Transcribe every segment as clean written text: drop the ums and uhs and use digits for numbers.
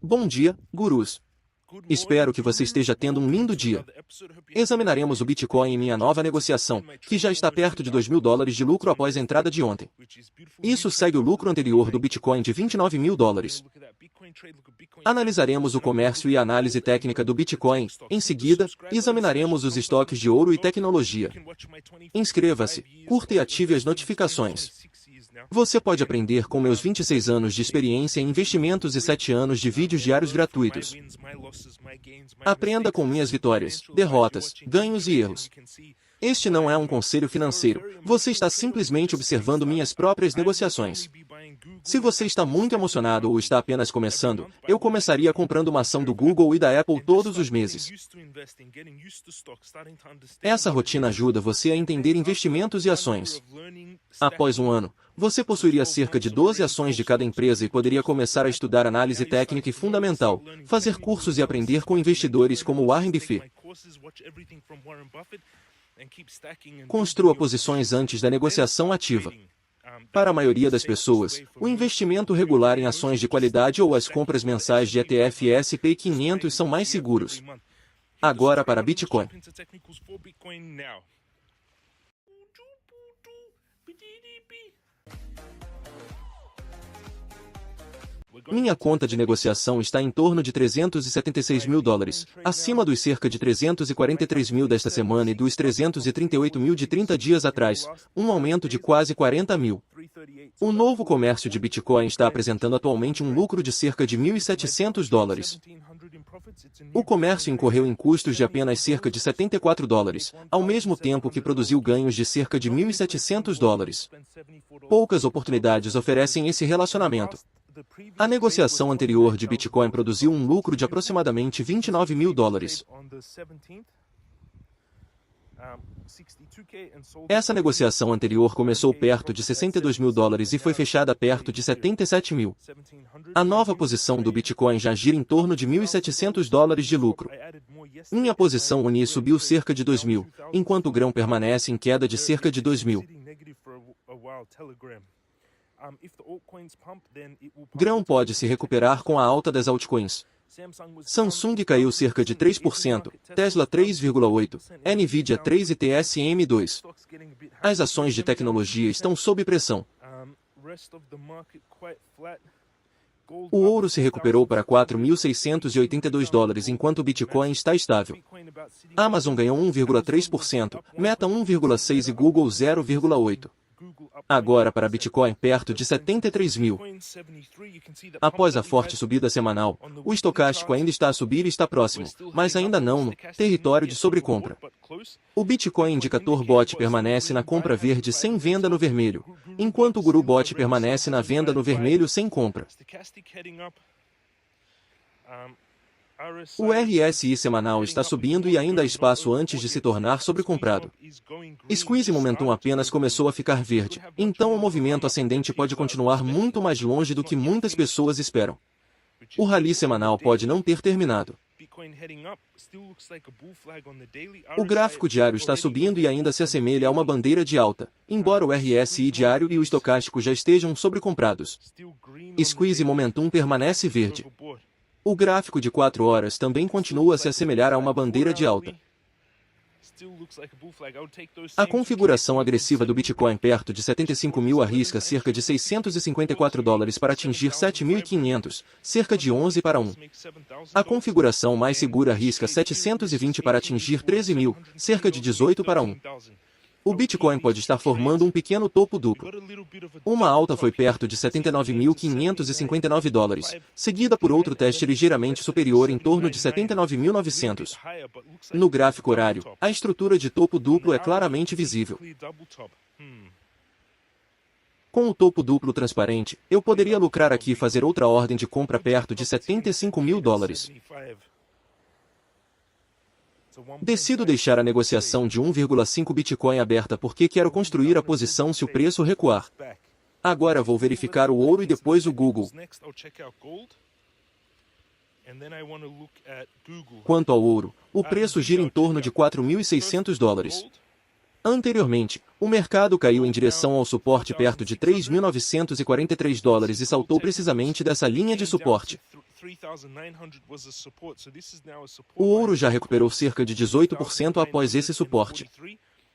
Bom dia, gurus. Espero que você esteja tendo um lindo dia. Examinaremos o Bitcoin em minha nova negociação, que já está perto de $2.000 de lucro após a entrada de ontem. Isso segue o lucro anterior do Bitcoin de $29.000. Analisaremos o comércio e a análise técnica do Bitcoin. Em seguida, examinaremos os estoques de ouro e tecnologia. Inscreva-se, curta e ative as notificações. Você pode aprender com meus 26 anos de experiência em investimentos e 7 anos de vídeos diários gratuitos. Aprenda com minhas vitórias, derrotas, ganhos e erros. Este não é um conselho financeiro, você está simplesmente observando minhas próprias negociações. Se você está muito emocionado ou está apenas começando, eu começaria comprando uma ação do Google e da Apple todos os meses. Essa rotina ajuda você a entender investimentos e ações. Após um ano, você possuiria cerca de 12 ações de cada empresa e poderia começar a estudar análise técnica e fundamental, fazer cursos e aprender com investidores como Warren Buffett. Construa posições antes da negociação ativa. Para a maioria das pessoas, o investimento regular em ações de qualidade ou as compras mensais de ETF e S&P 500 são mais seguros. Agora para Bitcoin. Minha conta de negociação está em torno de $376.000, acima dos cerca de 343.000 desta semana e dos 338.000 de 30 dias atrás, um aumento de quase 40.000. O novo comércio de Bitcoin está apresentando atualmente um lucro de cerca de $1.700. O comércio incorreu em custos de apenas cerca de $74, ao mesmo tempo que produziu ganhos de cerca de $1.700. Poucas oportunidades oferecem esse relacionamento. A negociação anterior de Bitcoin produziu um lucro de aproximadamente $29.000. Essa negociação anterior começou perto de $62.000 e foi fechada perto de $77.000. A nova posição do Bitcoin já gira em torno de $1.700 de lucro. Minha posição Uni subiu cerca de 2.000, enquanto o grão permanece em queda de cerca de 2.000. Grão pode se recuperar com a alta das altcoins. Samsung caiu cerca de 3%, Tesla 3,8%, Nvidia 3% e TSM 2%. As ações de tecnologia estão sob pressão. O ouro se recuperou para $4.682, enquanto o Bitcoin está estável. Amazon ganhou 1,3%, Meta 1,6% e Google 0,8%. Agora para Bitcoin perto de 73.000. Após a forte subida semanal, o estocástico ainda está a subir e está próximo, mas ainda não no território de sobrecompra. O Bitcoin Indicator Bot permanece na compra verde sem venda no vermelho, enquanto o Guru Bot permanece na venda no vermelho sem compra. O RSI semanal está subindo e ainda há espaço antes de se tornar sobrecomprado. Squeeze Momentum apenas começou a ficar verde, então o movimento ascendente pode continuar muito mais longe do que muitas pessoas esperam. O rally semanal pode não ter terminado. O gráfico diário está subindo e ainda se assemelha a uma bandeira de alta, embora o RSI diário e o estocástico já estejam sobrecomprados. Squeeze Momentum permanece verde. O gráfico de 4 horas também continua a se assemelhar a uma bandeira de alta. A configuração agressiva do Bitcoin perto de 75.000 arrisca cerca de $654 para atingir 7.500, cerca de 11 para 1. A configuração mais segura arrisca 720 para atingir 13.000, cerca de 18 para 1. O Bitcoin pode estar formando um pequeno topo duplo. Uma alta foi perto de $79.559, seguida por outro teste ligeiramente superior em torno de 79.900. No gráfico horário, a estrutura de topo duplo é claramente visível. Com o topo duplo transparente, eu poderia lucrar aqui e fazer outra ordem de compra perto de $75.000. Decido deixar a negociação de 1,5 Bitcoin aberta porque quero construir a posição se o preço recuar. Agora vou verificar o ouro e depois o Google. Quanto ao ouro, o preço gira em torno de $4.600. Anteriormente, o mercado caiu em direção ao suporte perto de $3.943 e saltou precisamente dessa linha de suporte. O ouro já recuperou cerca de 18% após esse suporte.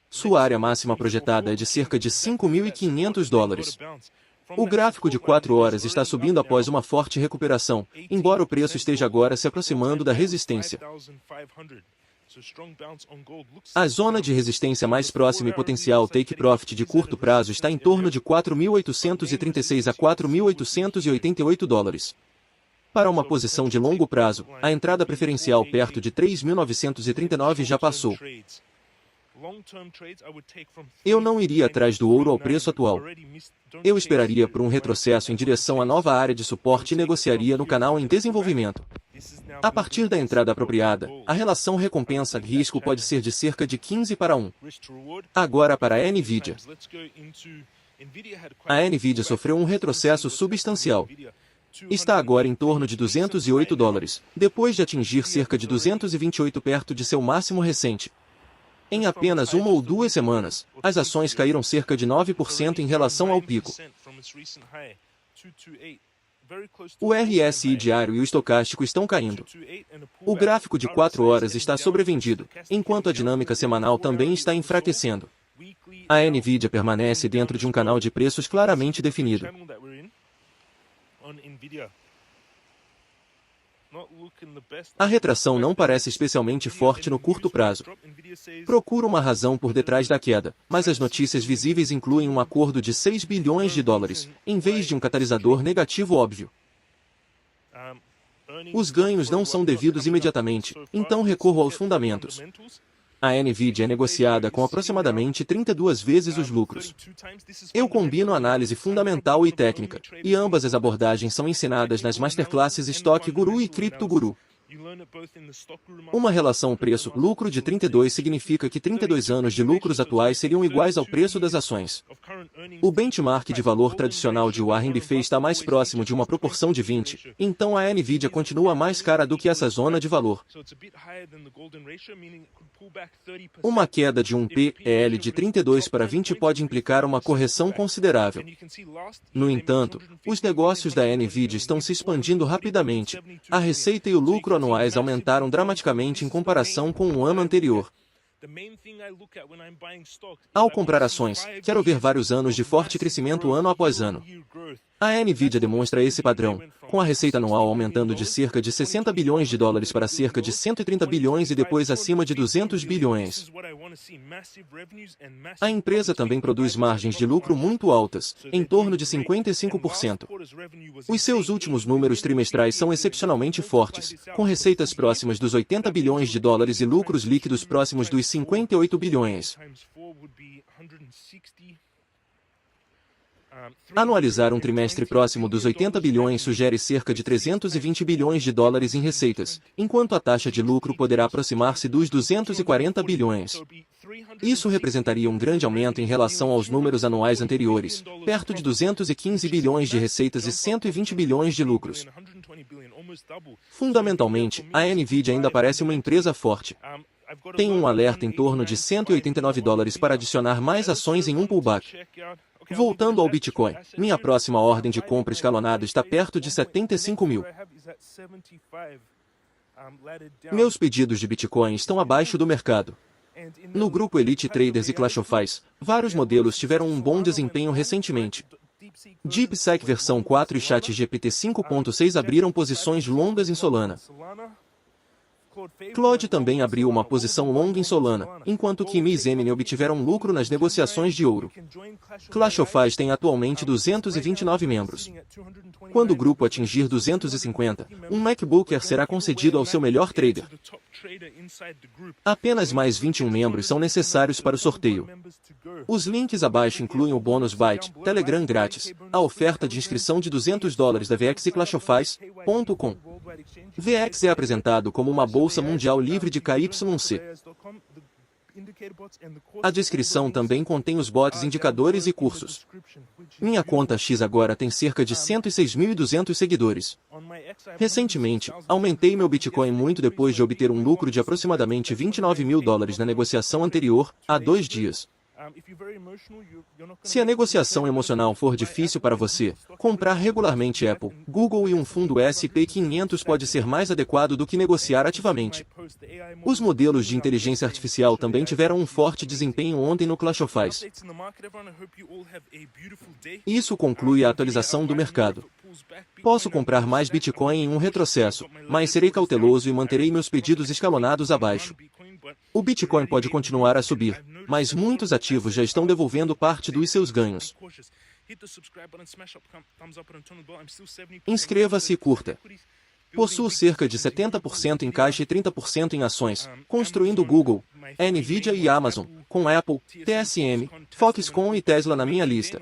Sua área máxima projetada é de cerca de $5.500. O gráfico de 4 horas está subindo após uma forte recuperação, embora o preço esteja agora se aproximando da resistência. A zona de resistência mais próxima e potencial take profit de curto prazo está em torno de $4.836 a $4.888. Para uma posição de longo prazo, a entrada preferencial perto de 3.939 já passou. Eu não iria atrás do ouro ao preço atual. Eu esperaria por um retrocesso em direção à nova área de suporte e negociaria no canal em desenvolvimento. A partir da entrada apropriada, a relação recompensa-risco pode ser de cerca de 15:1. Agora para a Nvidia. A Nvidia sofreu um retrocesso substancial. Está agora em torno de $208, depois de atingir cerca de 228 perto de seu máximo recente. Em apenas 1 ou 2 semanas, as ações caíram cerca de 9% em relação ao pico. O RSI diário e o estocástico estão caindo. O gráfico de 4 horas está sobrevendido, enquanto a dinâmica semanal também está enfraquecendo. A Nvidia permanece dentro de um canal de preços claramente definido. A retração não parece especialmente forte no curto prazo. Procuro uma razão por detrás da queda, mas as notícias visíveis incluem um acordo de $6 bilhões, em vez de um catalisador negativo óbvio. Os ganhos não são devidos imediatamente, então recorro aos fundamentos. A Nvidia é negociada com aproximadamente 32 vezes os lucros. Eu combino análise fundamental e técnica, e ambas as abordagens são ensinadas nas masterclasses Stock Guru e Crypto Guru. Uma relação preço-lucro de 32 significa que 32 anos de lucros atuais seriam iguais ao preço das ações. O benchmark de valor tradicional de Warren Buffett está mais próximo de uma proporção de 20, então a Nvidia continua mais cara do que essa zona de valor. Uma queda de um PEL de 32 para 20 pode implicar uma correção considerável. No entanto, os negócios da Nvidia estão se expandindo rapidamente. A receita e o lucro anuais aumentaram dramaticamente em comparação com o ano anterior. Ao comprar ações, quero ver vários anos de forte crescimento ano após ano. A Nvidia demonstra esse padrão, com a receita anual aumentando de cerca de $60 bilhões para cerca de 130 bilhões e depois acima de 200 bilhões. A empresa também produz margens de lucro muito altas, em torno de 55%. Os seus últimos números trimestrais são excepcionalmente fortes, com receitas próximas dos $80 bilhões e lucros líquidos próximos dos 58 bilhões. Anualizar um trimestre próximo dos 80 bilhões sugere cerca de $320 bilhões em receitas, enquanto a taxa de lucro poderá aproximar-se dos 240 bilhões. Isso representaria um grande aumento em relação aos números anuais anteriores, perto de 215 bilhões de receitas e 120 bilhões de lucros. Fundamentalmente, a Nvidia ainda parece uma empresa forte. Tenho um alerta em torno de $189 para adicionar mais ações em um pullback. Voltando ao Bitcoin, minha próxima ordem de compra escalonada está perto de 75 mil. Meus pedidos de Bitcoin estão abaixo do mercado. No grupo Elite Traders e Clash of Clans, vários modelos tiveram um bom desempenho recentemente. DeepSeek versão 4 e ChatGPT 5.6 abriram posições longas em Solana. Claude também abriu uma posição longa em Solana, enquanto que Miz Eminem obtiveram lucro nas negociações de ouro. Clash of Clans tem atualmente 229 membros. Quando o grupo atingir 250, um MacBook Air será concedido ao seu melhor trader. Apenas mais 21 membros são necessários para o sorteio. Os links abaixo incluem o bônus Byte, Telegram grátis, a oferta de inscrição de $200 da VX e ClashOfClans.com. VX é apresentado como uma bolsa mundial livre de KYC. A descrição também contém os bots indicadores e cursos. Minha conta X agora tem cerca de 106.200 seguidores. Recentemente, aumentei meu Bitcoin muito depois de obter um lucro de aproximadamente $29 mil na negociação anterior, há 2 dias. Se a negociação emocional for difícil para você, comprar regularmente Apple, Google e um fundo S&P 500 pode ser mais adequado do que negociar ativamente. Os modelos de inteligência artificial também tiveram um forte desempenho ontem no Clash of Ice. Isso conclui a atualização do mercado. Posso comprar mais Bitcoin em um retrocesso, mas serei cauteloso e manterei meus pedidos escalonados abaixo. O Bitcoin pode continuar a subir, mas muitos ativos já estão devolvendo parte dos seus ganhos. Inscreva-se e curta. Possuo cerca de 70% em caixa e 30% em ações, construindo Google, Nvidia e Amazon, com Apple, TSM, Foxconn e Tesla na minha lista.